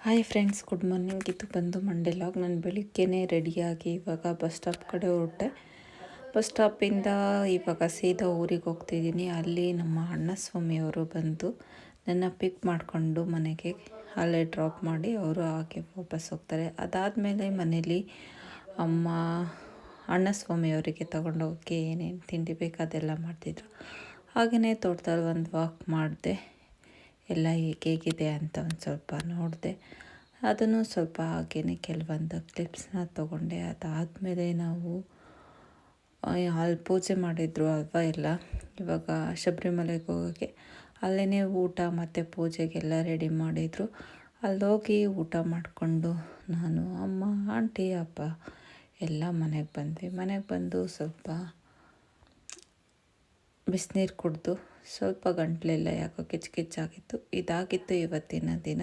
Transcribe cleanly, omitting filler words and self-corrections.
Hi friends, good morning. ಇದು ಬಂದು Monday log. ನಾನು ಬೆಳಿಗ್ಗೆನೇ ರೆಡಿಯಾಗಿ ಇವಾಗ ಬಸ್ ಸ್ಟಾಪ್ ಕಡೆ ಹೊರಟೆ. ಬಸ್ ಸ್ಟಾಪಿಂದ ಇವಾಗ ಸೀದಾ ಊರಿಗೆ ಹೋಗ್ತಿದ್ದೀನಿ. ಅಲ್ಲಿ ನಮ್ಮ ಅಣ್ಣ ಸ್ವಾಮಿಯವರು ಬಂದು ನನ್ನ ಪಿಕ್ ಮಾಡಿಕೊಂಡು ಮನೆಗೆ ಅಲ್ಲೇ ಡ್ರಾಪ್ ಮಾಡಿ ಅವರು ಹಾಗೆ ವಾಪಸ್ ಹೋಗ್ತಾರೆ. ಅದಾದಮೇಲೆ ಮನೇಲಿ ಅಮ್ಮ ಅಣ್ಣ ಸ್ವಾಮಿಯವರಿಗೆ ತೊಗೊಂಡೋಗಿ ಏನೇನು ತಿಂಡಿ ಬೇಕು ಅದೆಲ್ಲ ಮಾಡ್ತಿದ್ರು. ಹಾಗೆಯೇ ತೋಟದಲ್ಲಿ ಒಂದು ವಾಕ್ ಮಾಡಿದೆ. ಎಲ್ಲ ಹೇಗಿದೆ ಅಂತ ಒಂದು ಸ್ವಲ್ಪ ನೋಡಿದೆ. ಅದನ್ನು ಸ್ವಲ್ಪ ಹಾಗೆಯೇ ಕೆಲವೊಂದು ಕ್ಲಿಪ್ಸ್ನ ತೊಗೊಂಡೆ. ಅದಾದಮೇಲೆ ನಾವು ಅಲ್ಲಿ ಪೂಜೆ ಮಾಡಿದ್ರು ಅಲ್ವಾ ಎಲ್ಲ. ಇವಾಗ ಶಬರಿಮಲೆಗೆ ಹೋಗೋಕ್ಕೆ ಅಲ್ಲೇ ಊಟ ಮತ್ತು ಪೂಜೆಗೆಲ್ಲ ರೆಡಿ ಮಾಡಿದರು. ಅಲ್ಲೋಗಿ ಊಟ ಮಾಡಿಕೊಂಡು ನಾನು, ಅಮ್ಮ, ಆಂಟಿ, ಅಪ್ಪ ಎಲ್ಲ ಮನೆಗೆ ಬಂದ್ವಿ. ಮನೆಗೆ ಬಂದು ಸ್ವಲ್ಪ ಬಿಸಿನೀರು ಕುಡಿದು ಸ್ವಲ್ಪ ಗಂಟಲೆಲ್ಲ ಯಾಕೋ ಕಿಚ್ಚು ಕಿಚ್ಚಾಗಿತ್ತು. ಇದಾಗಿತ್ತು ಇವತ್ತಿನ ದಿನ.